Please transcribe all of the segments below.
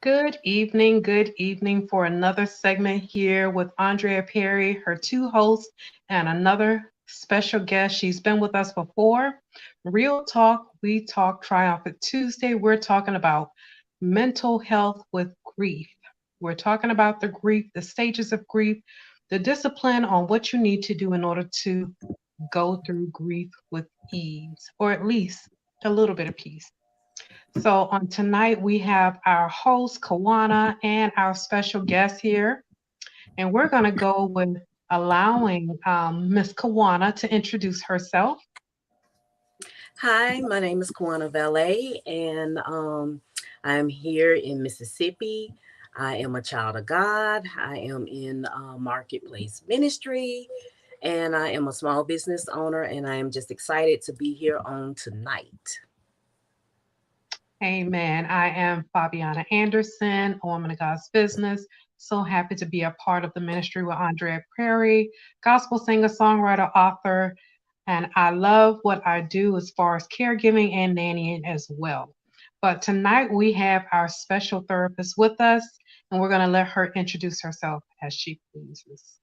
Good evening for another segment here with Andrea Perry, her two hosts, and another special guest. She's been with us before. Real Talk, We Talk Triumphant Tuesday. We're talking about mental health with grief. We're talking about the grief, the stages of grief, the discipline on what you need to do in order to go through grief with ease, or at least a little bit of peace. So on tonight we have our host Kawana and our special guest here, and we're going to go with allowing Miss Kawana to introduce herself. Hi, my name is Kwana Valet, and I'm here in Mississippi. I am a child of God. I am in marketplace ministry, and I am a small business owner, and I am just excited to be here on tonight. Amen. I am Fabiana Anderson, a woman of God's business. So happy to be a part of the ministry with Andrea Prairie, gospel singer, songwriter, author, and I love what I do as far as caregiving and nannying as well. But tonight we have our special therapist with us, and we're going to let her introduce herself as she pleases.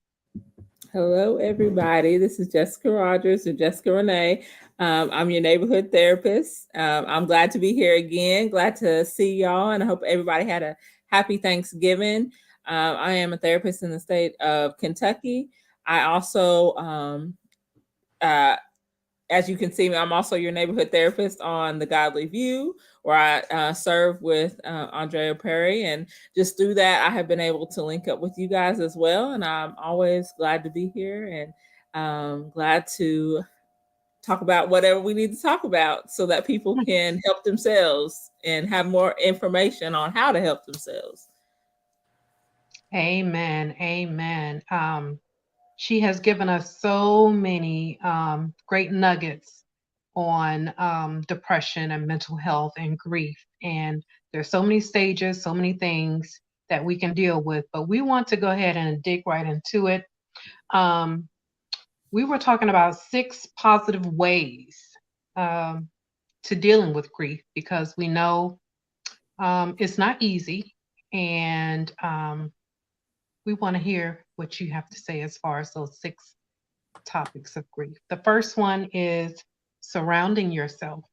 Hello, everybody. This is Jessica Rogers or Jessica Renee. I'm your neighborhood therapist. I'm glad to be here again. Glad to see y'all, and I hope everybody had a happy Thanksgiving. I am a therapist in the state of Kentucky. I also as you can see me, I'm also your neighborhood therapist on the Godly View, where I serve with Andrea Perry. And just through that, I have been able to link up with you guys as well. And I'm always glad to be here and glad to talk about whatever we need to talk about so that people can help themselves and have more information on how to help themselves. Amen. Amen. She has given us so many great nuggets on depression and mental health and grief. And there's so many stages, so many things that we can deal with, but we want to go ahead and dig right into it. Um, we were talking about 6 positive ways um, to dealing with grief because we know it's not easy. And we want to hear what you have to say as far as those 6 topics of grief. The first one is surrounding yourself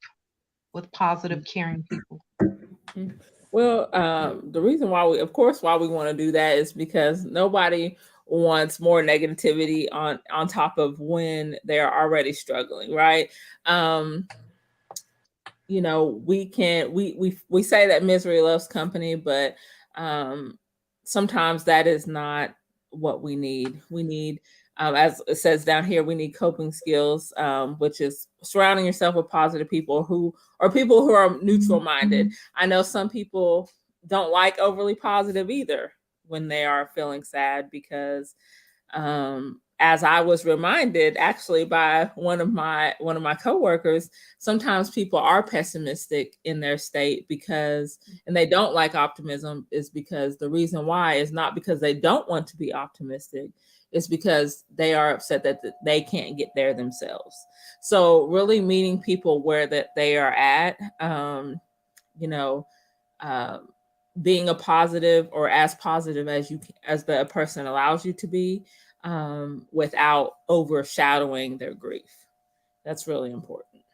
with positive, caring people. Well, the reason why why we want to do that is because nobody wants more negativity on top of when they're already struggling, right? We say that misery loves company, but sometimes that is not what we need. We need, as it says down here, we need coping skills, which is surrounding yourself with positive people who are neutral minded. I know some people don't like overly positive either when they are feeling sad because as I was reminded actually by one of my coworkers, sometimes people are pessimistic in their state and they don't like optimism is because the reason why is not because they don't want to be optimistic. It's because they are upset that they can't get there themselves. So really meeting people where that they are at, being a positive or as positive as the person allows you to be, without overshadowing their grief. That's really important.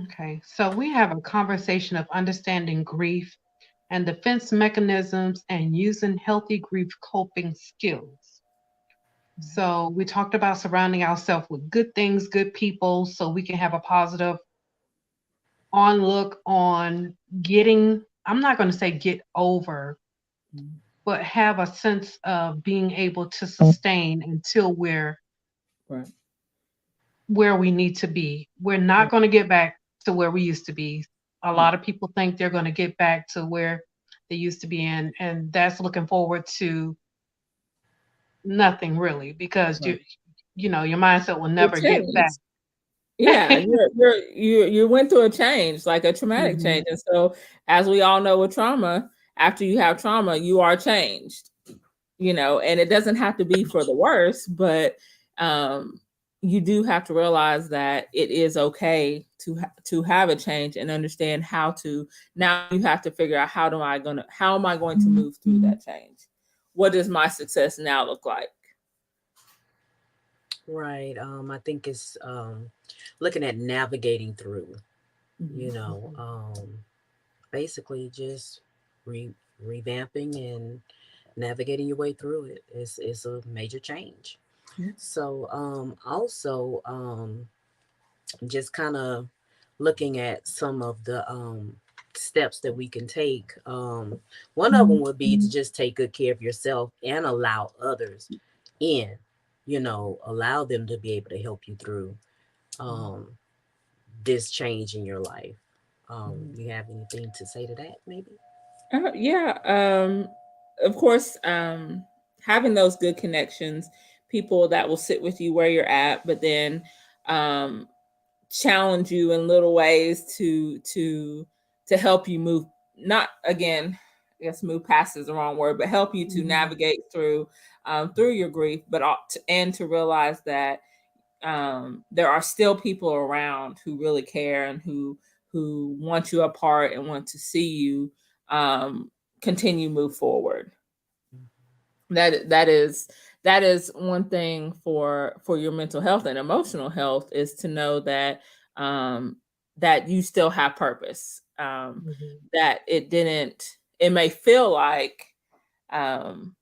Okay, so we have a conversation of understanding grief and defense mechanisms and using healthy grief coping skills. So we talked about surrounding ourselves with good things, good people, so we can have a positive look on getting, I'm not going to say get over, but have a sense of being able to sustain until we're Right. where we need to be. We're not going to get back to where we used to be. A lot of people think they're going to get back to where they used to be in, and that's looking forward to nothing really because your mindset will never get back. Yeah, you went through a change, like a traumatic change. And so as we all know with trauma, after you have trauma, you are changed, and it doesn't have to be for the worse, but you do have to realize that it is okay to have a change and understand how to. Now you have to figure out how am I going to move through that change? What does my success now look like? Right. I think it's looking at navigating through, you Mhm. know, basically just re revamping and navigating your way through it. It's a major change. Yeah. So also just kind of looking at some of the steps that we can take. One of them would be to just take good care of yourself and allow others in, allow them to be able to help you through um, this change in your life. You have anything to say to that, maybe? Yeah. Of course, having those good connections, people that will sit with you where you're at, but then um, challenge you in little ways to help you move. Not again, I guess move past is the wrong word, but help you to navigate through your grief, but and to realize that there are still people around who really care and who want you apart and want to see you um, continue move forward. That is one thing for your mental health and emotional health, is to know um, that you still have purpose. That it may feel like um,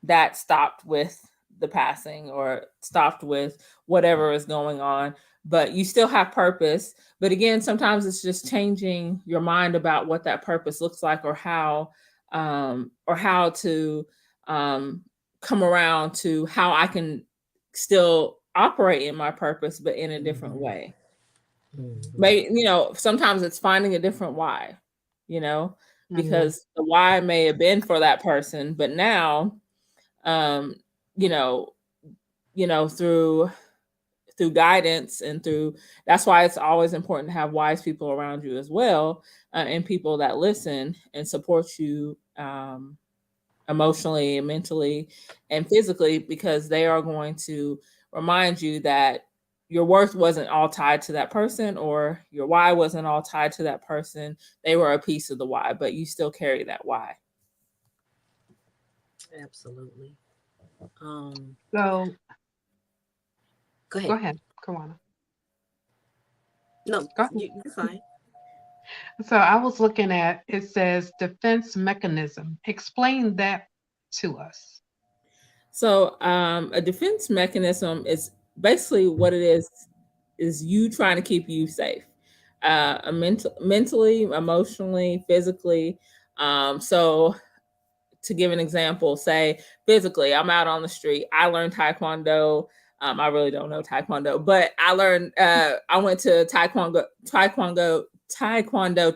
that stopped with the passing or stopped with whatever is going on, but you still have purpose. But again, sometimes it's just changing your mind about what that purpose looks like, or how to um, come around to how I can still operate in my purpose but in a different Mm-hmm. way. Mm-hmm. Maybe, sometimes it's finding a different why, you know Mhm. because the why may have been for that person, but now um you know through guidance and through that's why it's always important to have wise people around you as well, and people that listen and support you emotionally and mentally and physically, because they are going to remind you that your worth wasn't all tied to that person, or your why wasn't all tied to that person. They were a piece of the why, but you still carry that why. Absolutely. Um, So Go go ahead. ahead, Kawana. No, Go ahead. you're fine. So I was looking at, it says defense mechanism. Explain that to us. So, a defense mechanism is basically what it is you trying to keep you safe, mentally, emotionally, physically. So, to give an example, say physically, I'm out on the street. I learned Taekwondo. I really don't know Taekwondo, but I learned. I went to Taekwondo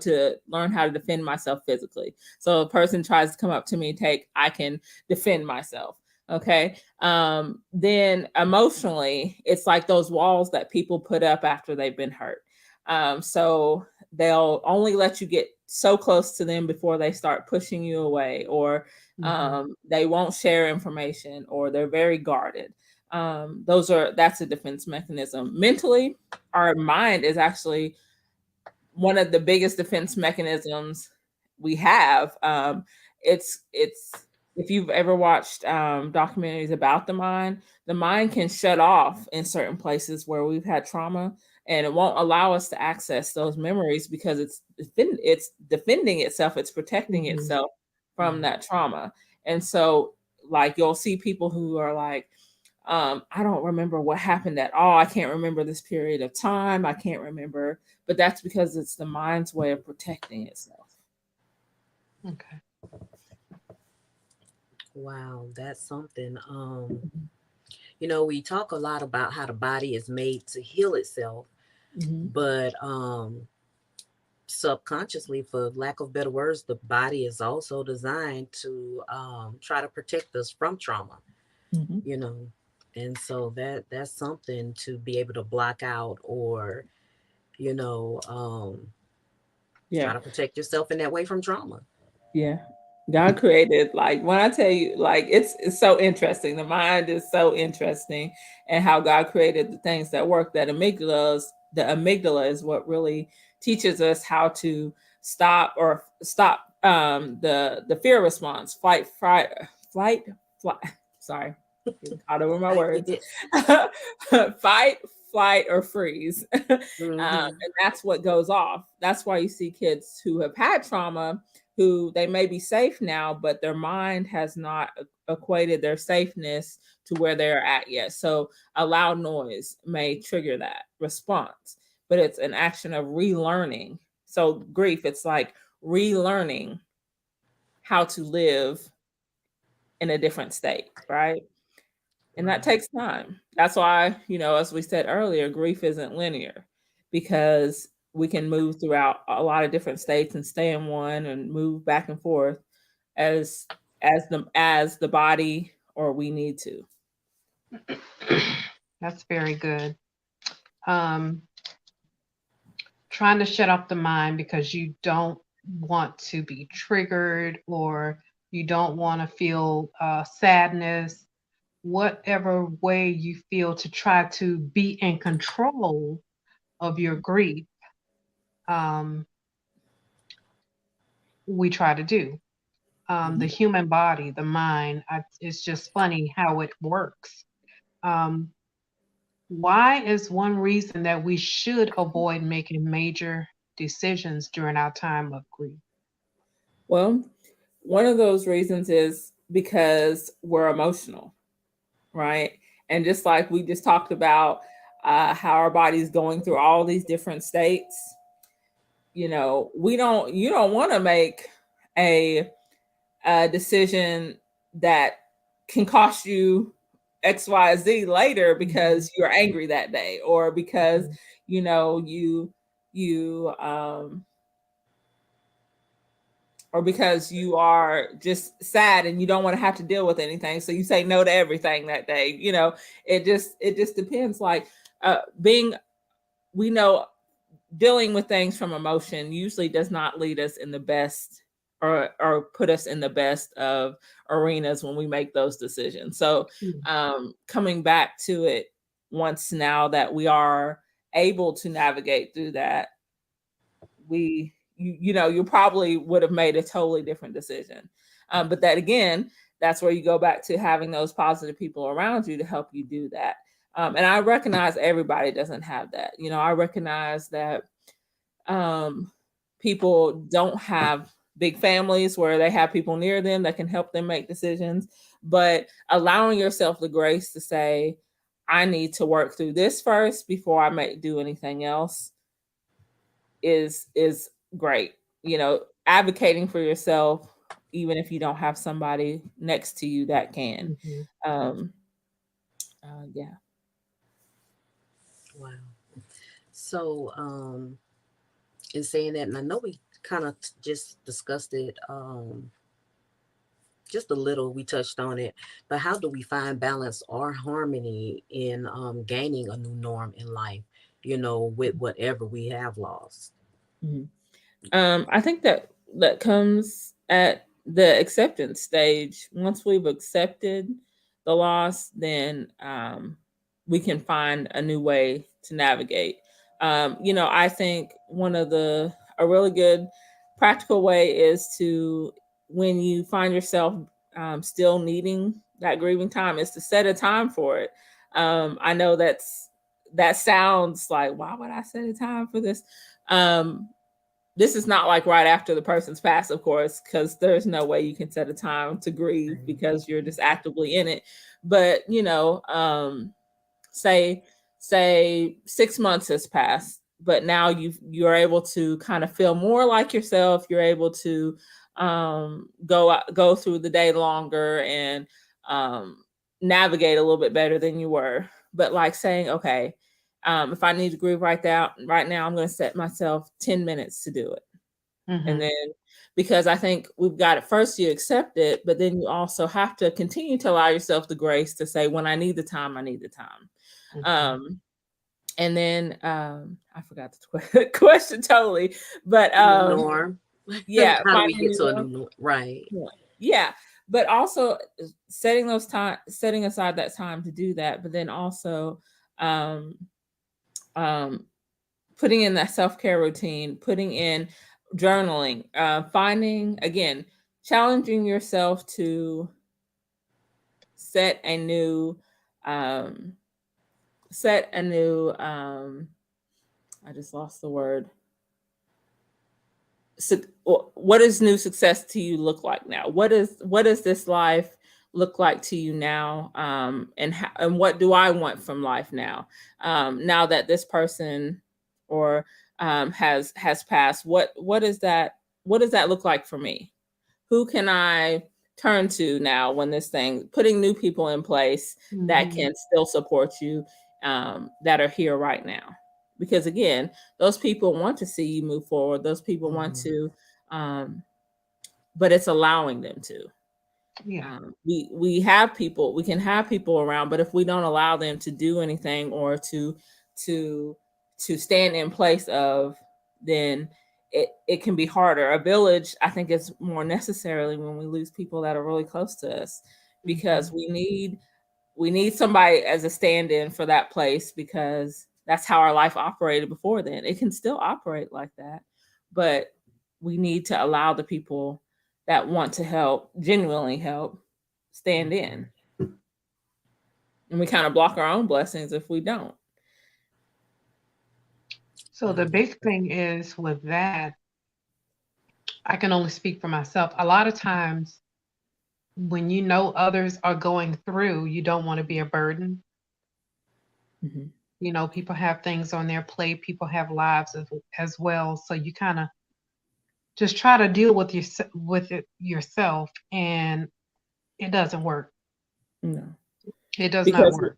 to learn how to defend myself physically. So a person tries to come up to me, I can defend myself. Okay. Then emotionally, it's like those walls that people put up after they've been hurt. So they'll only let you get so close to them before they start pushing you away, or Hmm. they won't share information, or they're very guarded. That's a defense mechanism. Mentally, our mind is actually one of the biggest defense mechanisms we have. It's if you've ever watched documentaries about the mind can shut off in certain places where we've had trauma, and it won't allow us to access those memories because it's defending itself, it's protecting Hmm. itself from Mm-hmm. that trauma. And so, like, you'll see people who are like, I don't remember what happened at all. I can't remember this period of time. I can't remember, but that's because it's the mind's way of protecting itself. Okay. Wow, that's something. We talk a lot about how the body is made to heal itself, Mm-hmm. but subconsciously, for lack of better words, the body is also designed to try to protect us from trauma, Mm-hmm. you know. And so that's something to be able to block out, or you know, um, Yeah. try to protect yourself in that way from trauma. Yeah. God created, like when I tell you, like it's so interesting. The mind is so interesting, and how God created the things that work. The amygdala is what really teaches us how to stop the fear response, flight, flight. Sorry, getting caught over my I words. get. Fight, flight, or freeze, Mm-hmm. and that's what goes off. That's why you see kids who have had trauma, who they may be safe now, but their mind has not equated their safeness to where they're at yet. So a loud noise may trigger that response, but it's an action of relearning. So grief, it's like relearning how to live in a different state, right? And that Right. takes time. That's why, as we said earlier, grief isn't linear, because we can move throughout a lot of different states and stay in one and move back and forth as as the body or we need to. That's very good. Um, Trying to shut off the mind because you don't want to be triggered, or you don't want to feel sadness, whatever way you feel, to try to be in control of your grief. Um, we try to do. The human body, the mind, it's just funny how it works. Um, why is one reason that we should avoid making major decisions during our time of grief? Well, one of those reasons is because we're emotional, right? And just like we just talked about, how our body's going through all these different states, you don't want to make a, a decision that can cost you XYZ later Mhm, because you're angry that day, or because mhm, you know you or because you are just sad and you don't want to have to deal with anything, so you say no to everything that day. It just depends. Like, being we know dealing with things from emotion usually does not lead us in the best, or put us in the best of arenas when we make those decisions. So, mhm, coming back to it, once now that we are able to navigate through that, you probably would have made a totally different decision. But that again, that's where you go back to having those positive people around you to help you do that. And I recognize everybody doesn't have that. I recognize that, um, people don't have big families where they have people near them that can help them make decisions. But allowing yourself the grace to say, I need to work through this first before I may do anything else, is great. Advocating for yourself, even if you don't have somebody next to you that can. mhm. Um, yeah. Wow. So, in saying that, and I know we kind of just discussed it, just a little, we touched on it, but how do we find balance or harmony in gaining a new norm in life, with whatever we have lost? Mhm. I think that comes at the acceptance stage. Once we've accepted the loss, then, we can find a new way to navigate. I think a really good practical way is to, when you find yourself, still needing that grieving time, is to set a time for it. I know that sounds like, why would I set a time for this? Um, this is not like right after the person's passed, of course, because there's no way you can set a time to grieve because you're just actively in it. But say 6 months has passed, but now you're able to kind of feel more like yourself. You're able to, go through the day longer, and, navigate a little bit better than you were. But like saying, okay, if I need to grieve right now, I'm going to set myself 10 minutes to do it. And Mhm, then, because I think we've got it, first you accept it, but then you also have to continue to allow yourself the grace to say, when I need the time, I need the time. mhm. Um, and then, I forgot the question totally, but, New norm. Yeah, How do we finding get new to a ones. new right? Yeah, but also setting aside that time to do that, but then also um, um, putting in that self-care routine, putting in journaling, finding again, challenging yourself to set a new um, set a new I just lost the word. What does new success to you look like now? What does this life look like to you now? And what do I want from life now? Now that this person or has passed, what does that look like for me? Who can I turn to now when this thing, putting new people in place that Mm-hmm. can still support you, that are here right now? Because again, those people want to see you move forward. Those people want Mhm. to, but it's allowing them to. Yeah. We can have people around, but if we don't allow them to do anything or to to stand in place of, then it can be harder. A village, I think, is more necessarily when we lose people that are really close to us, because Mm-hmm. we need somebody as a stand-in for that place, because that's how our life operated before then. It can still operate like that, but we need to allow the people that want to help, genuinely help, stand in. And we kind of block our own blessings if we don't. So the big thing is with that, I can only speak for myself. A lot of times when you know others are going through, you don't want to be a burden. Mm-hmm. People have things on their plate, people have lives as well. So you kind of just try to deal with it yourself, and it doesn't work. No. It does not Because work.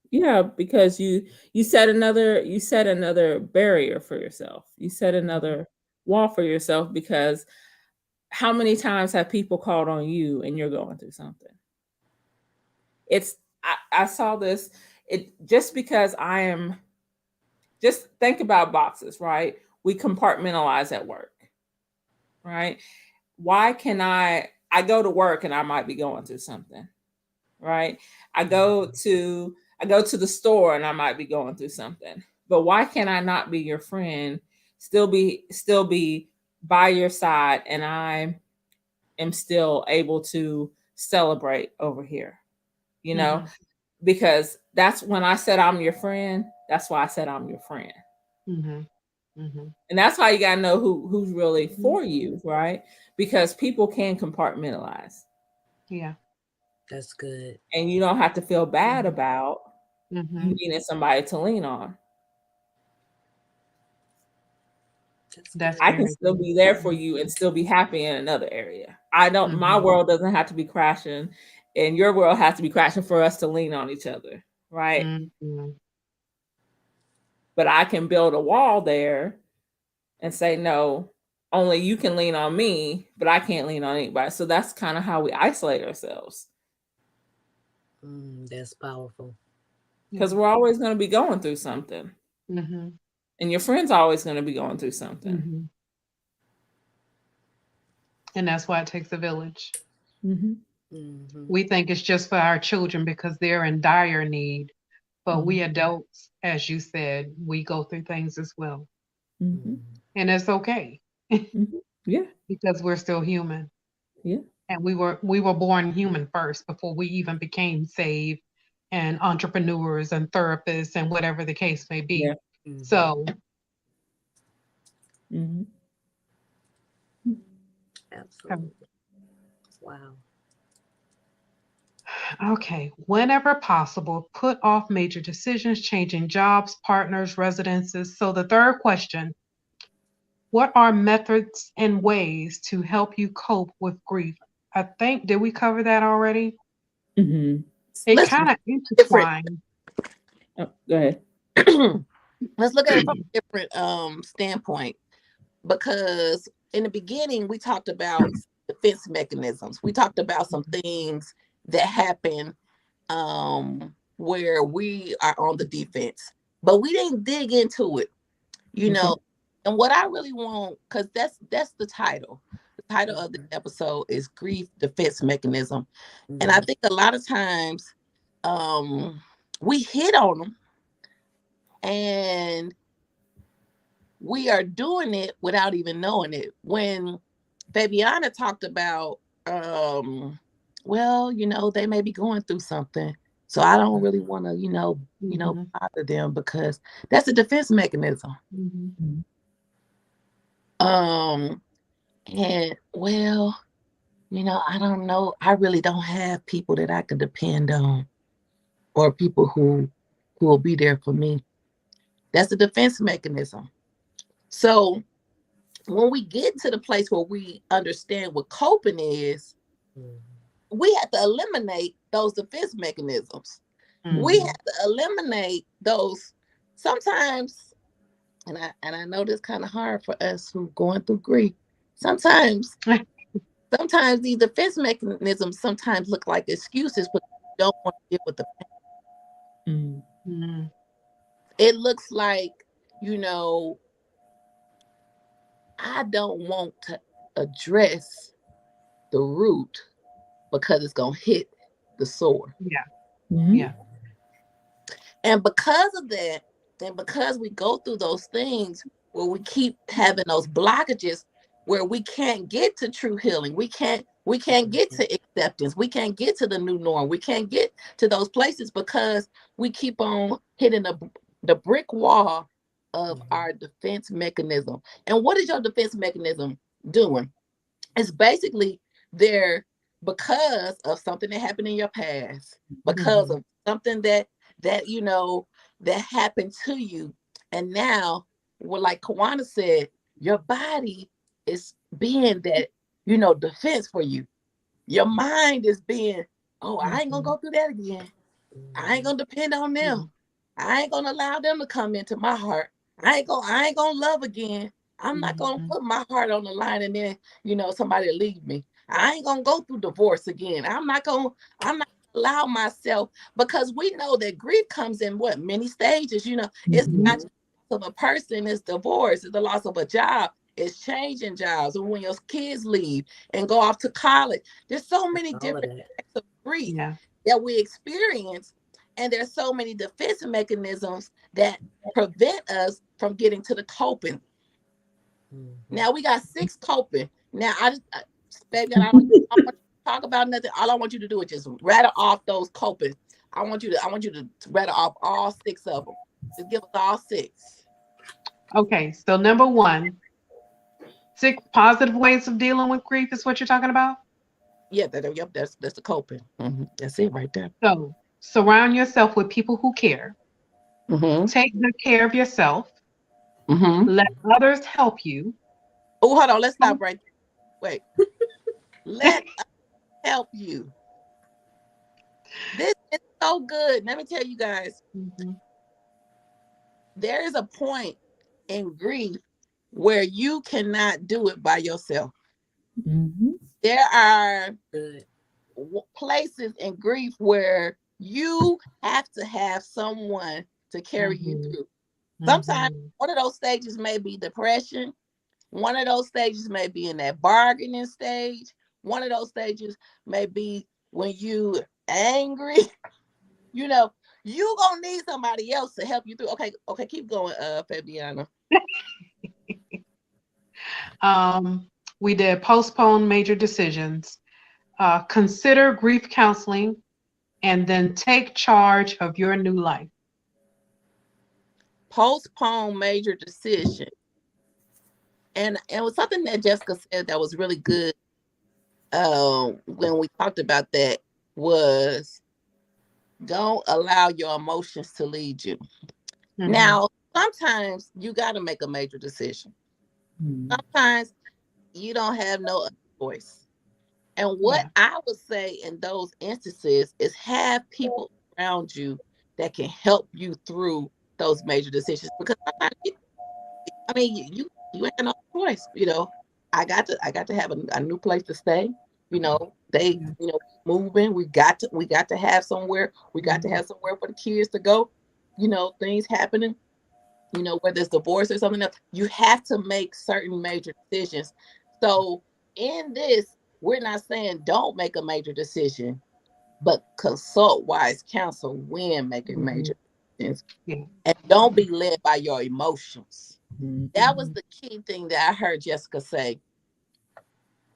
yeah, because you set another barrier for yourself. You set Mhm. another wall for yourself, because how many times have people called on you and you're going through something? It's I saw this, it just because I am, just think about boxes, right? We compartmentalize at work, right? Why can I go to work and I might be going through something, right? I go to the store and I might be going through something. But why can I not be your friend, still be by your side, and I am still able to celebrate over here, you know? Mhm. Because that's when I said I'm your friend, that's why I said I'm your friend. Mhm. Mhm. And that's how you got to know who's really Mhm. for you, right? Because people can compartmentalize, Yeah. That's good. and you don't have to feel bad Mhm. about you Mhm. needing somebody to lean on. That's That's good. I can very still good. be there for Mhm. you and still be happy in another area. I don't, my Mhm. world doesn't have to be crashing, and your world has to be crashing for us to lean on each other, right? Mhm. But I can build a wall there and say, no, only you can lean on me, but I can't lean on anybody. So that's kind of how we isolate ourselves, That's powerful. Yeah. because we're always going to be going through something, Mhm. and your friend's always going to be going through something. Mhm. And that's why it takes a village. Mm-hmm. Hmm. We think it's just for our children because they're in dire need, but we Mm-hmm. adults, as you said, we go through things as well. Mm-hmm. Hmm. And it's okay Mm-hmm. Yeah. because we're still human. Yeah. And we were born human first before we even became saved and entrepreneurs and therapists and whatever the case may Yeah. be. Hmm. So, Mm-hmm. Absolutely. Wow. okay, whenever possible, put off major decisions, changing jobs, partners, residences. So the third question, what are methods and ways to help you cope with grief? I think, did we cover that already? Mm-hmm. It Let's kind of different. intertwined. Oh, go ahead. Let's look at it from a different standpoint, because in the beginning we talked about defense mechanisms. We talked about some things that happen where we are on the defense, but we didn't dig into it. You Okay. know, And what I really want, because that's the title. The title of the episode is Grief Defense Mechanism. And I think a lot of times we hit on them and we are doing it without even knowing it. When Fabiana talked about, well, they may be going through something. So I don't really want to, bother them because that's a defense mechanism. Mm-hmm. And well, I don't know. I really don't have people that I can depend on or people who will be there for me. That's a defense mechanism. So when we get to the place where we understand what coping is, we have to eliminate those defense mechanisms. We have to eliminate those sometimes, and I know this kind of hard for us who going through grief. Sometimes these defense mechanisms sometimes look like excuses, but don't want to deal with the pain. Mm-hmm. It looks like, I don't want to address the root because it's going to hit the sore. Yeah. Mm-hmm. Yeah. And because of that, and because we go through those things where we keep having those blockages where we can't get to true healing, we can't get to acceptance, we can't get to the new norm, we can't get to those places because we keep on hitting the brick wall of our defense mechanism. And what is your defense mechanism doing? It's basically there because of something that happened in your past, because of something that happened to you. And now, well, like Kawana said, your body is being that, defense for you. Your mind is being, oh, I ain't gonna go through that again. I ain't gonna depend on them. I ain't gonna allow them to come into my heart. I ain't gonna love again. I'm not gonna put my heart on the line and then, somebody leave me. I ain't gonna go through divorce again. I'm not gonna allow myself, because we know that grief comes in many stages. It's not just the loss of a person, it's divorce, it's the loss of a job, it's changing jobs, or when your kids leave and go off to college. There's so many different types of grief that we experience, and there's so many defense mechanisms that prevent us from getting to the coping. Now we got 6 coping. Now baby, I don't want to talk about nothing. All I want you to do is just rattle off those coping. I want you to rattle off all 6 of them. Just give us all 6. Okay, so number 1, 6 positive ways of dealing with grief is what you're talking about? Yeah, that's the coping. That's it right there. So surround yourself with people who care. Take good care of yourself. Let others help you. Oh, hold on. Let's stop right there. Wait. Let us help you. This is so good. Let me tell you guys. There is a point in grief where you cannot do it by yourself. There are places in grief where you have to have someone to carry you through. Sometimes one of those stages may be depression. One of those stages may be in that bargaining stage. One of those stages may be when you angry. You gonna need somebody else to help you through. Okay, keep going, Fabiana. We did postpone major decisions, consider grief counseling, and then take charge of your new life. Postpone major decision. And it was something that Jessica said that was really good when we talked about that was don't allow your emotions to lead you. Now, sometimes you got to make a major decision. Sometimes you don't have no other choice. And what I would say in those instances is have people around you that can help you through those major decisions, because sometimes you ain't no choice. I got to have a new place to stay. They moving. We got to have somewhere. We got to have somewhere for the kids to go. Things happening. whether it's divorce or something else, you have to make certain major decisions. So in this, we're not saying don't make a major decision, but consult wise counsel when making major decisions. Yeah. And don't be led by your emotions. Mhm. That was the key thing that I heard Jessica say.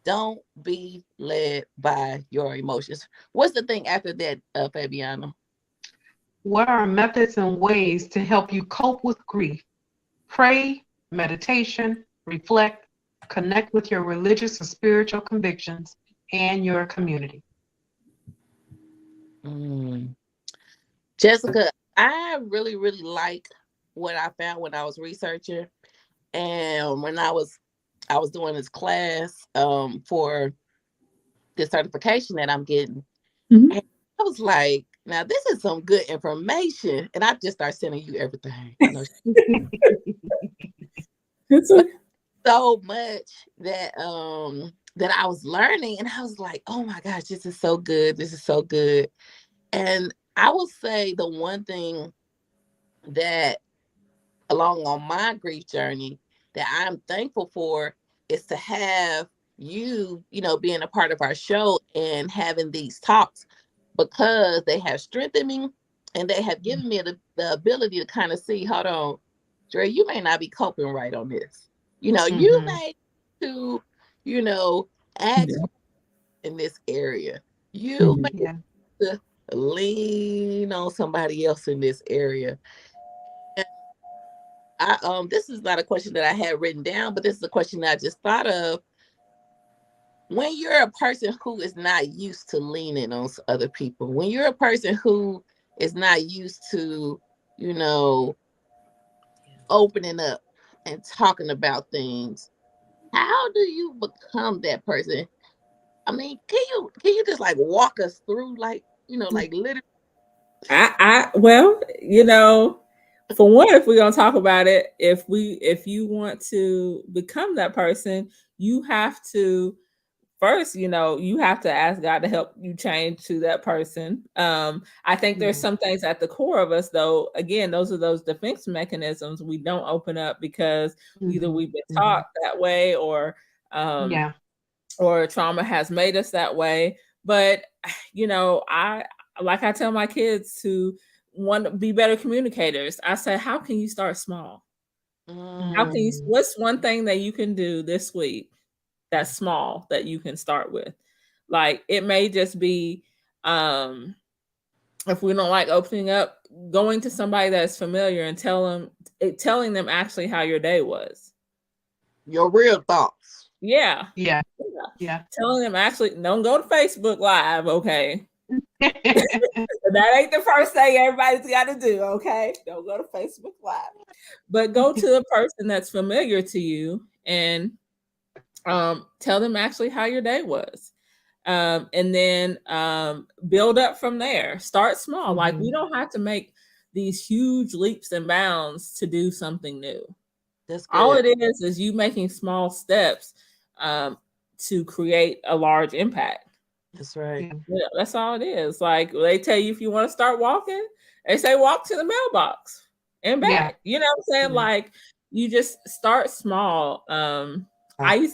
Don't be led by your emotions. What's the thing after that, Fabiana? What are methods and ways to help you cope with grief? Pray, meditation, reflect, connect with your religious or spiritual convictions and your community. Jessica, I really, really like what I found when I was researching, and when I was doing this class for the certification that I'm getting. Mhm. And I was like, now this is some good information, and I just start sending you everything. I know It's but so much that that I was learning, and I was like, oh my gosh, this is so good. This is so good. And I will say the one thing that along on my grief journey that I'm thankful for is to have you, being a part of our show and having these talks, because they have strengthened me and they have given me the ability to kind of see, hold on, Dre, you may not be coping right on this. You may to, ask yeah. in this area. You Mhm. may Yeah. to lean on somebody else in this area. This is not a question that I had written down, but this is a question that I just thought of. When you're a person who is not used to leaning on other people, when you're a person who is not used to, you know, opening up and talking about things, how do you become that person? I mean, can you just like walk us through, like, like literally? Well, for one, if we're gonna talk about it, if you want to become that person, you have to first, you have to ask God to help you change to that person. I think there's Yeah. some things at the core of us, though. Again, those are those defense mechanisms. We don't open up because either we've been taught that way, um, Yeah. or trauma has made us that way. But I like I tell my kids to want to be better communicators. I say, how can you start small? How can you? Mm. What's one thing that you can do this week that's small that you can start with? Like it may just be, if we don't like opening up, going to somebody that's familiar and telling them actually how your day was. Your real thoughts. Yeah. Yeah. Yeah. Yeah. Telling them actually don't go to Facebook Live, okay? That ain't the first thing everybody's got to do, okay? Don't go to Facebook Live. But go to a person that's familiar to you and tell them actually how your day was. And then build up from there. Start small. Like we don't have to make these huge leaps and bounds to do something new. That's All good. it is you making small steps to create a large impact. That's right. Yeah. Yeah, that's all it is. Like they tell you if you want to start walking, they say walk to the mailbox and Yeah. back. You know what I'm saying? Yeah. Like you just start small. Uh, I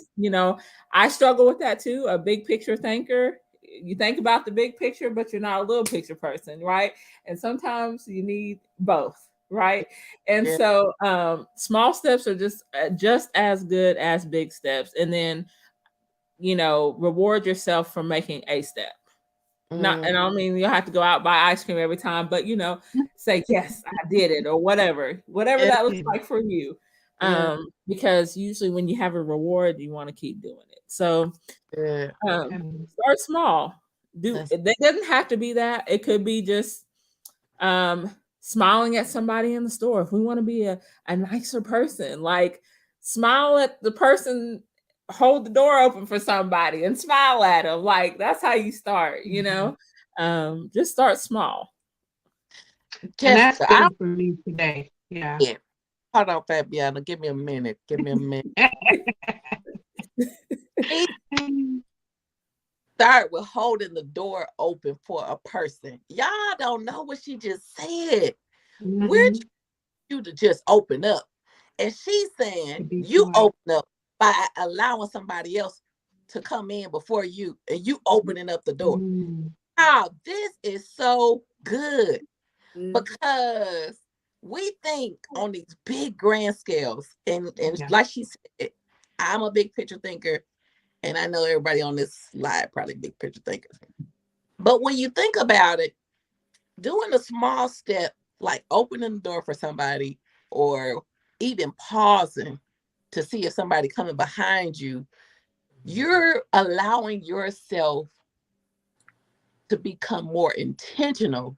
struggle with that too. A big picture thinker. You think about the big picture, but you're not a little picture person, right? And sometimes you need both, right? And yeah. so small steps are just as good as big steps. And then reward yourself for making a step. Not, Mm, and I don't mean you'll have to go out buy ice cream every time, but say yes, I did it, or whatever yeah. that looks like for you. Yeah. Because usually when you have a reward, you want to keep doing it. So Yeah. start small. That's It doesn't have to be that. It could be just smiling at somebody in the store. If we want to be a nicer person, like smile at the person, hold the door open for somebody and smile at them. Like that's how you start, just start small. And that's Jessica. been for me today. Yeah. Yeah. Hold on, Fabiana. Give me a minute. Give me a minute. Start with holding the door open for a person. Y'all don't know what she just said. We're you to just open up. And she's To saying be you quiet. open up by allowing somebody else to come in before you, and you opening up the door. Mm, Wow, this is so good Mm. because we think on these big grand scales, and yeah. like she said, I'm a big picture thinker, and I know everybody on this slide probably big picture thinkers. But when you think about it, doing a small step like opening the door for somebody, or even pausing to see if somebody coming behind you, you're allowing yourself to become more intentional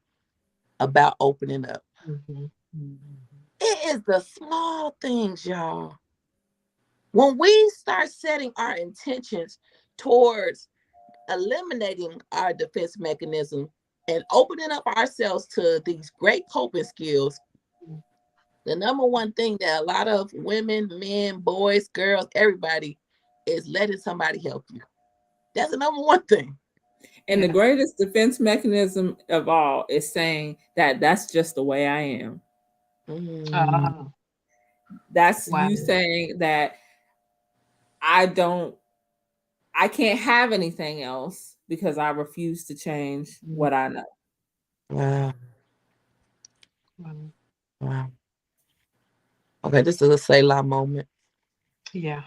about opening up. Mhm. It is the small things, y'all. When we start setting our intentions towards eliminating our defense mechanism and opening up ourselves to these great coping skills, the number one thing that a lot of women, men, boys, girls, everybody is letting somebody help you. That's the number one thing. And the Yeah. greatest defense mechanism of all is saying that that's just the way I am. Mm, Oh, That's wow. you saying that I I can't have anything else because I refuse to change Mm, what I know. wow. wow. Wow. Okay, this is a Selah moment. Yeah.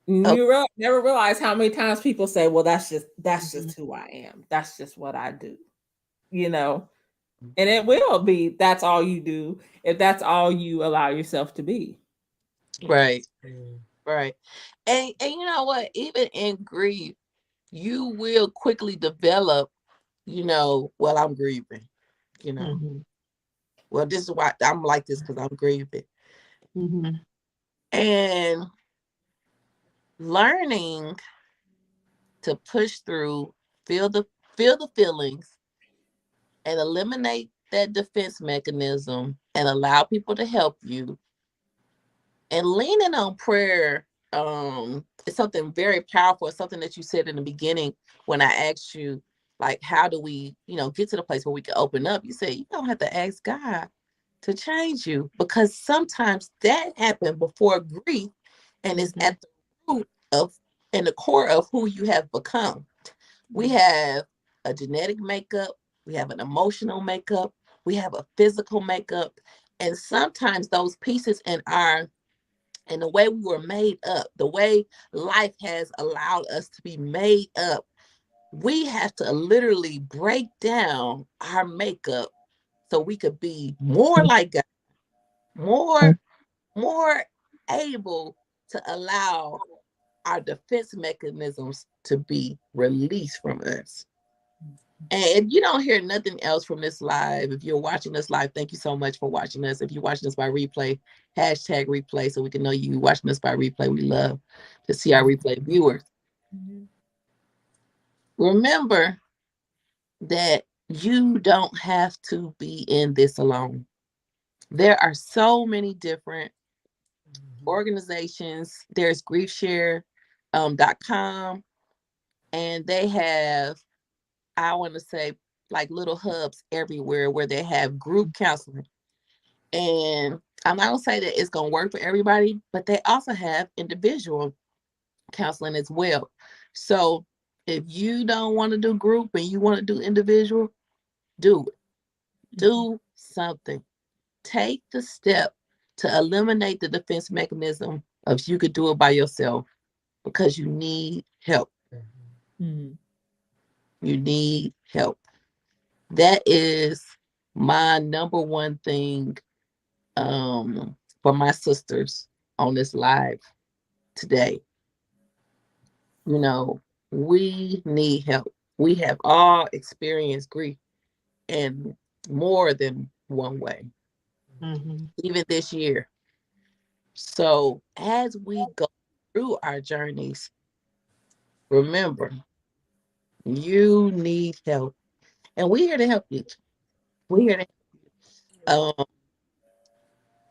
Oh, You never realize how many times people say, "Well, that's Mhm. just who I am. That's just what I do." You know, and it will be that's all you do if that's all you allow yourself to be. right, right. And you know what? Even in grief, you will quickly develop, well, I'm grieving, you know. Mhm. Well, this is why I'm like this, because I'm grieving. Mhm. And learning to push through, feel the feel the feelings, and eliminate that defense mechanism, and allow people to help you, and leaning on prayer. It's something very powerful. It's something that you said in the beginning when I asked you, like, how do we, get to the place where we can open up? You said you don't have to ask God to change you, because sometimes that happened before grief, and is Mhm. at the root of and the core of who you have become. We have a genetic makeup, we have an emotional makeup, we have a physical makeup, and sometimes those pieces and the way we were made up, the way life has allowed us to be made up, we have to literally break down our makeup so we could be more like God, more more able to allow our defense mechanisms to be released from us. And if you don't hear nothing else from this live, if you're watching this live, thank you so much for watching us. If you're watching us by replay, hashtag replay, so we can know you watching us by replay. We love to see our replay viewers. Remember that you don't have to be in this alone. There are so many different organizations. There's griefshare.com, and they have, I want to say, like little hubs everywhere where they have group counseling. And I'm not gonna say that it's gonna work for everybody, but they also have individual counseling as well. So if you don't want to do group and you want to do individual, do it. Do something. Take the step to eliminate the defense mechanism of you could do it by yourself, because you need help. Mhm. You need help. That is my number one thing, for my sisters on this live today. You know, we need help. We have all experienced grief in more than one way, Mhm. even this year. So as we go through our journeys, remember, you need help. And we're here to help you. We're here to um,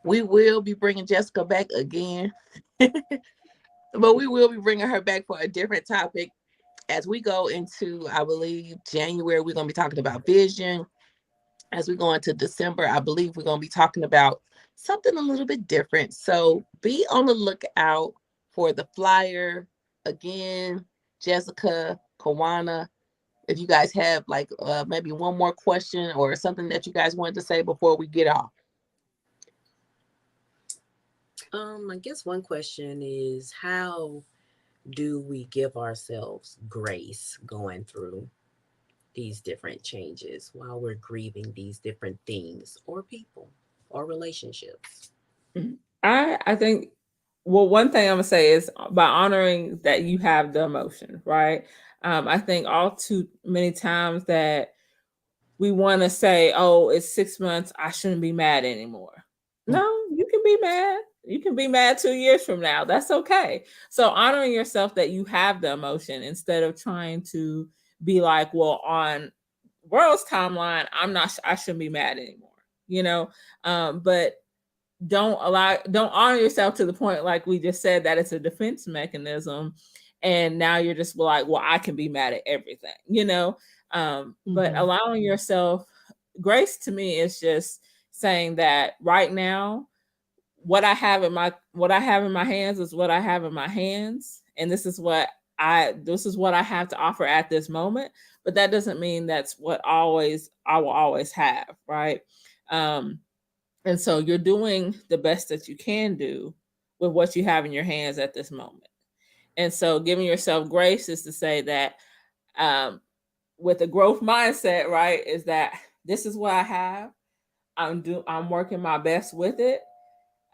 we will be bringing Jessica back again, but we will be bringing her back for a different topic as we go into, I believe, January. We're going to be talking about vision. As we go into December, I believe we're going to be talking about something a little bit different. So be on the lookout for the flyer. Again, Jessica, Kawana, if you guys have like maybe one more question or something that you guys wanted to say before we get off. I guess one question is, how do we give ourselves grace going through these different changes while we're grieving these different things or people or relationships? I think, well, one thing I'm gonna say is by honoring that you have the emotion, right? I think all too many times that we want to say, oh, it's 6 months, I shouldn't be mad anymore. No, you can be mad. You can be mad 2 years from now. That's okay. So honoring yourself that you have the emotion instead of trying to be like, well, on world's timeline, I shouldn't be mad anymore, you know? But don't honor yourself to the point, like we just said, that it's a defense mechanism. And now you're just like, well, I can be mad at everything, you know? But allowing yourself grace, to me, is just saying that right now, what I have in my hands is what I have in my hands. And this is what I have to offer at this moment. But that doesn't mean that's what I will always have, right? And so you're doing the best that you can do with what you have in your hands at this moment. And so giving yourself grace is to say that with a growth mindset, right, is that this is what I have. I'm working my best with it.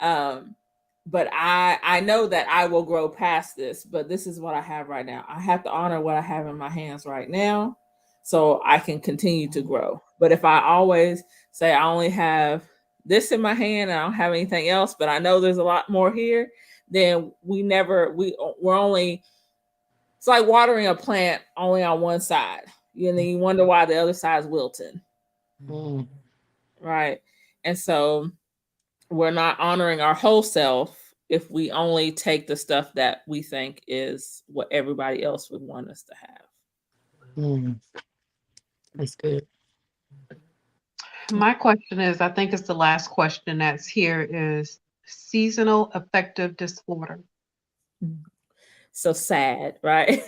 But I know that I will grow past this, but this is what I have right now. I have to honor what I have in my hands right now so I can continue to grow. But if I always say I only have this in my hand and I don't have anything else, but I know there's a lot more here, then we're only, it's like watering a plant only on one side. You know, you wonder why the other side's wilting. Right. And so we're not honoring our whole self if we only take the stuff that we think is what everybody else would want us to have. That's good. My question is, I think it's the last question that's here, is seasonal affective disorder. So sad, right?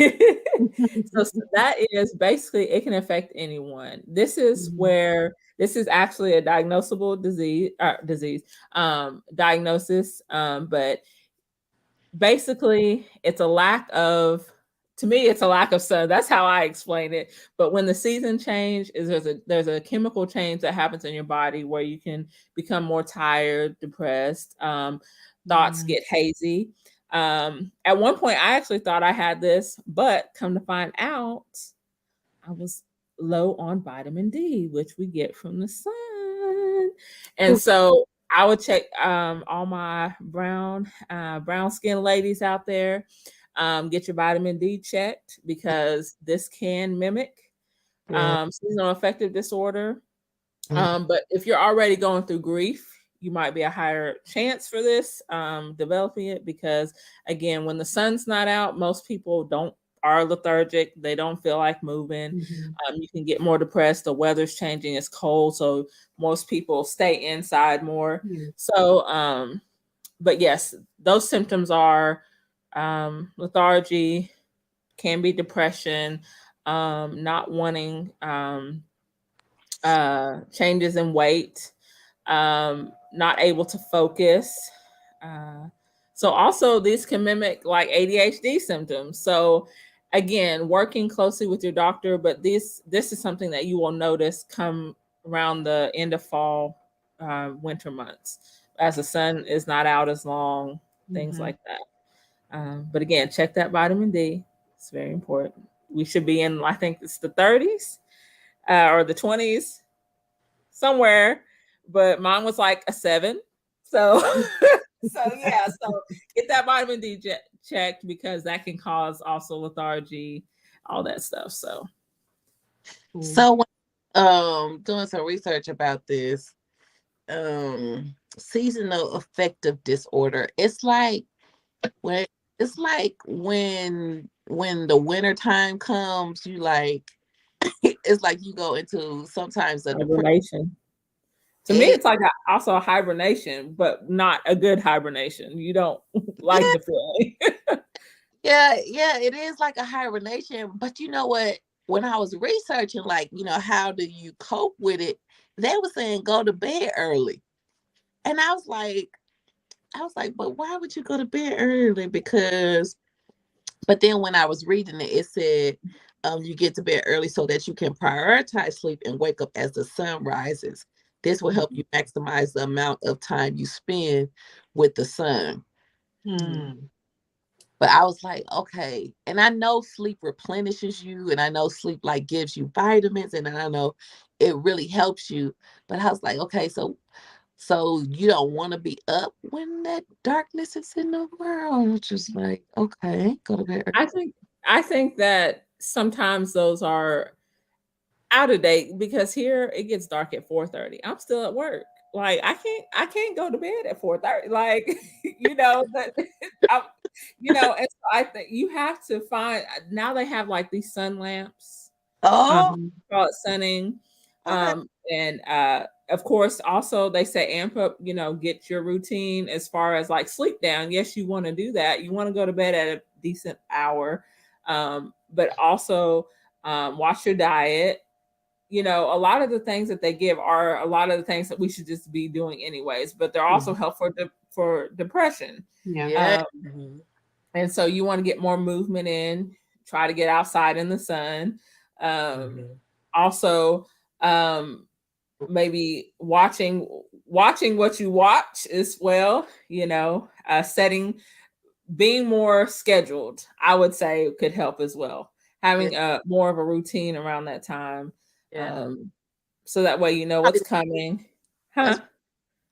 So that is basically, it can affect anyone. This is where this is actually a diagnosable diagnosis. But basically it's a lack of, to me, it's a lack of sun. That's how I explain it. But when the season change, is there's a chemical change that happens in your body where you can become more tired, depressed, thoughts get hazy. At one point, I actually thought I had this, but come to find out, I was low on vitamin D, which we get from the sun. And so I would check all my brown skin ladies out there, get your vitamin D checked, because this can mimic seasonal affective disorder. But if you're already going through grief, you might be a higher chance for this developing it, because again, when the sun's not out, most people are lethargic. They don't feel like moving. You can get more depressed. The weather's changing. It's cold. So most people stay inside more. So, but yes, those symptoms are lethargy, can be depression, not wanting changes in weight, not able to focus. So also these can mimic like ADHD symptoms. So again, working closely with your doctor, but this is something that you will notice come around the end of fall, winter months, as the sun is not out as long, things like that. But again, check that vitamin D. It's very important. We should be in, I think it's the 30s or the 20s, somewhere, but mine was like a 7. So so get that vitamin D checked, because that can cause also lethargy, all that stuff. So doing some research about this seasonal affective disorder, it's like when the winter time comes, you like it's like you go into sometimes a depression. To me, it's like also a hibernation, but not a good hibernation. You don't like Yeah, the feeling. yeah, it is like a hibernation. But you know what? When I was researching, like, how do you cope with it? They were saying go to bed early. And I was like, but why would you go to bed early? But then when I was reading it, it said you get to bed early so that you can prioritize sleep and wake up as the sun rises. This will help you maximize the amount of time you spend with the sun. Hmm. But I was like, okay. And I know sleep replenishes you, and I know sleep like gives you vitamins, and I know it really helps you. But I was like, okay, so you don't want to be up when that darkness is in the world. Just like, okay, go to bed. I think I think that sometimes those are out of date because here it gets dark at 4:30. I'm still at work. Like I can't go to bed at 4:30. Like that I, and so I think you have to find now they have like these sun lamps. Oh, Mhm. Call it sunning. okay. And of course also they say amp up, get your routine as far as like sleep down. Yes, you want to do that. You want to go to bed at a decent hour. But also watch your diet. A lot of the things that they give are a lot of the things that we should just be doing anyways, but they're also helpful for depression. Yeah. Yeah. Um, Mhm. and so you want to get more movement in, try to get outside in the sun. Um, Mhm. Also, um, maybe watching what you watch as well. Setting being more scheduled, I would say, could help as well. Yeah. Having a more of a routine around that time, Yeah. um, so that way you know Probably what's coming. that's Huh?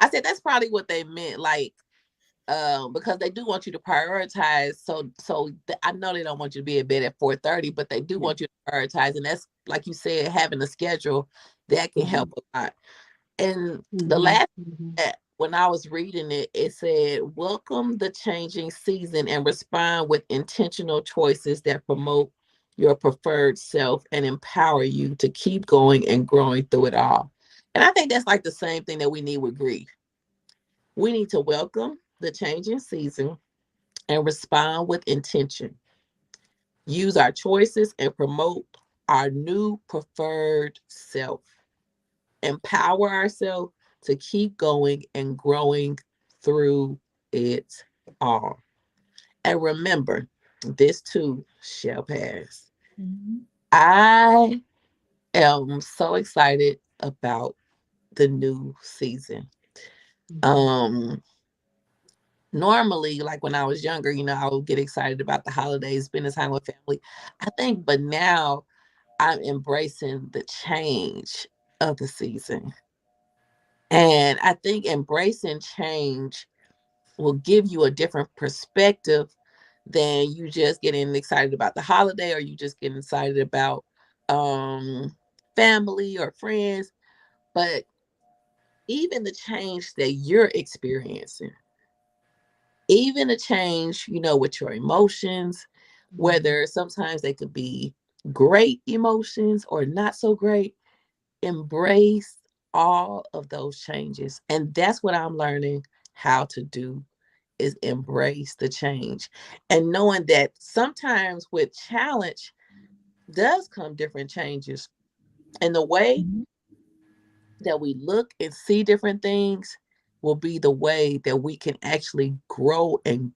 I said that's probably what they meant, like, because they do want you to prioritize. I know they don't want you to be in bed at 4:30, but they do Yeah. want you to prioritize, and that's like you said, having a schedule that can help Mhm. a lot. And the Mhm. last Mhm. when I was reading it, it said, "Welcome the changing season and respond with intentional choices that promote your preferred self and empower you to keep going and growing through it all." And I think that's like the same thing that we need with grief. We need to welcome the changing season and respond with intention. Use our choices and promote our new preferred self. Empower ourselves to keep going and growing through it all. And remember, this too shall pass. Mhm. I am so excited about the new season. Mhm. Um, Normally, like when I was younger, I would get excited about the holidays, spending time with family. I think, but now I'm embracing the change of the season. And I think embracing change will give you a different perspective than you just getting excited about the holiday, or you just getting excited about family or friends. But even the change that you're experiencing, even the change, with your emotions, Mhm. whether sometimes they could be great emotions or not so great, embrace all of those changes. And that's what I'm learning how to do, is embrace the change. And knowing that sometimes with challenge does come different changes. And the way Mhm. that we look and see different things will be the way that we can actually grow and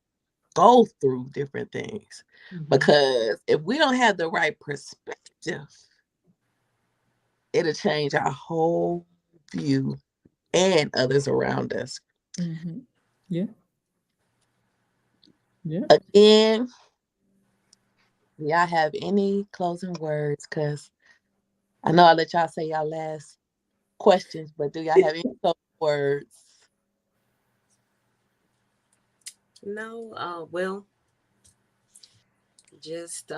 go through different things. Mhm. Because if we don't have the right perspective, it'll change our whole view and others around us. Mhm. Yeah. Yeah. Again, do y'all have any closing words? Because I know I let y'all say y'all last questions, but do y'all have any closing words? No, well, just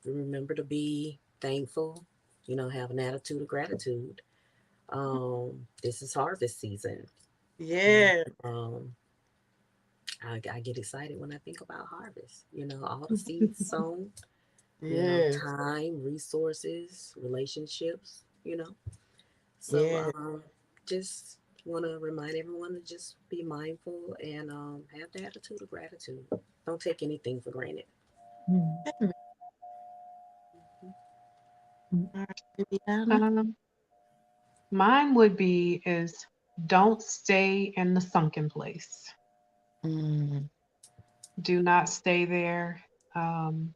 remember to be thankful, have an attitude of gratitude. This is harvest season. And Yeah, I get excited when I think about harvest, all the seeds sown, yes, time, resources, relationships, So Yeah. just want to remind everyone to just be mindful and have the attitude of gratitude. Don't take anything for granted. All right, Viviana. Um, Mine would be is don't stay in the sunken place. Mm, Do not stay there. Um,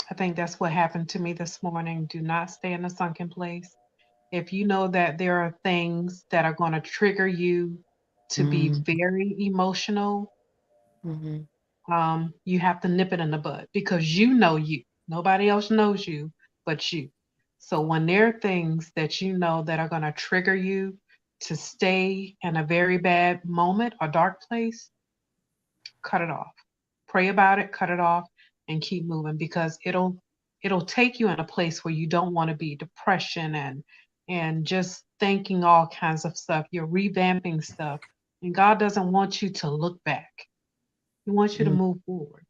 I think that's what happened to me this morning. Do not stay in the sunken place. If you know that there are things that are going to trigger you to be mm, very emotional, mhm, you have to nip it in the bud because you know you. Nobody else knows you but you. So when there are things that you know that are going to trigger you to stay in a very bad moment or dark place, cut it off. Pray about it, cut it off, and keep moving because it'll take you in a place where you don't want to be, depression and just thinking all kinds of stuff. You're revamping stuff. And God doesn't want you to look back. He wants you to mm, move forward.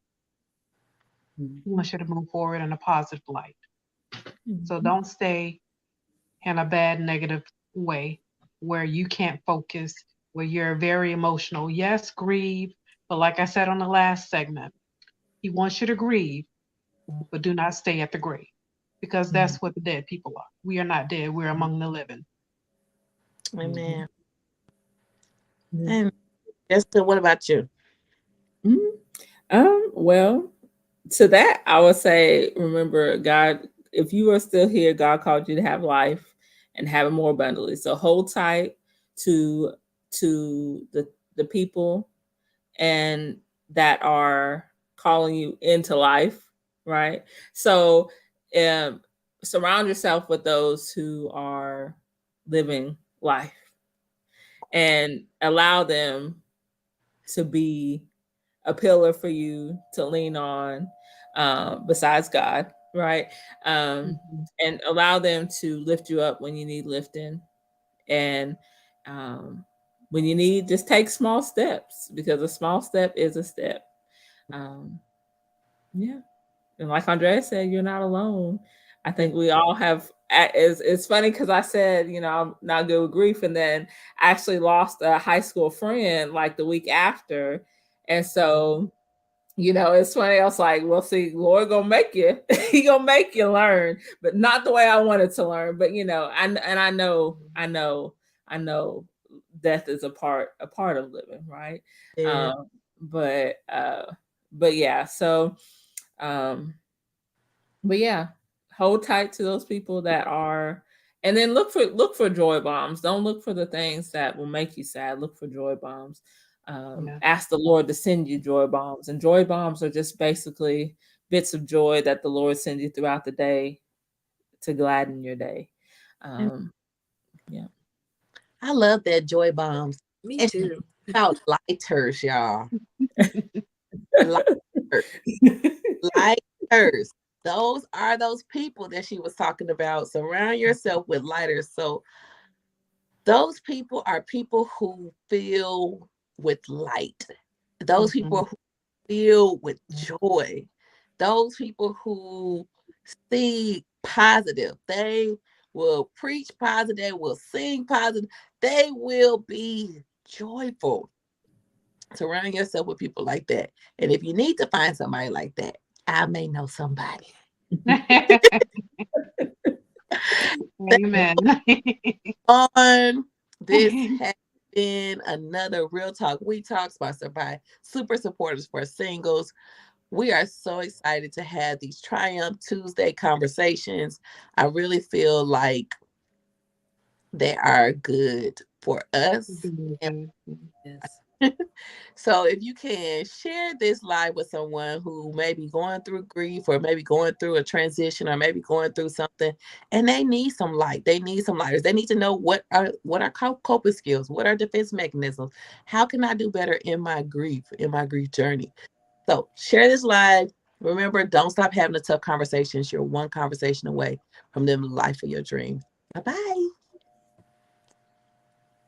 He wants you to move forward in a positive light. So don't stay in a bad, negative way where you can't focus, where you're very emotional. Yes, grieve. But like I said on the last segment, he wants you to grieve, but do not stay at the grave because mm. that's what the dead people are. We are not dead, we're among the living. Amen. Yeah. And Jessica, what about you? Mhm. Well, to that, I would say, remember, God, if you are still here, God called you to have life and have it more abundantly. So hold tight to the people and that are calling you into life, right? So um, surround yourself with those who are living life and allow them to be a pillar for you to lean on besides God, right? Mhm. And allow them to lift you up when you need lifting. And when you need, just take small steps because a small step is a step. Um, yeah. And like Andrea said, you're not alone. I think we all have. It's funny because I said, I'm not good with grief, and then I actually lost a high school friend like the week after, and so it's funny. I was like, well, see, Lord gonna make you. He gonna make you learn, but not the way I wanted to learn. But I know death is a part of living, right? Yeah. Um, but yeah, so um, but yeah, hold tight to those people that are, and then look for joy bombs. Don't look for the things that will make you sad. Look for joy bombs. Yeah. Ask the Lord to send you joy bombs, and joy bombs are just basically bits of joy that the Lord sends you throughout the day to gladden your day. And Um, yeah. I love that joy bombs. Me And too. about lighters, y'all. Lighters. Lighters. Those are those people that she was talking about. Surround yourself with lighters. So those people are people who feel with light. Those Mhm. people who feel with joy. Those people who see positive. They will preach positive. They will sing positive. They will be joyful. Surround yourself with people like that. And if you need to find somebody like that, I may know somebody. Amen. On this has been another Real Talk We Talk sponsored by Super Supporters for Singles. We are so excited to have these Triumph Tuesday conversations. I really feel like they are good for us. And Mhm. Yes. so if you can share this live with someone who may be going through grief or maybe going through a transition or maybe going through something and they need some light, they need some lighters. They need to know what are coping skills, what are defense mechanisms, how can I do better in my grief journey. So share this live. Remember, don't stop having the tough conversations. You're one conversation away from living the life of your dreams. Bye bye.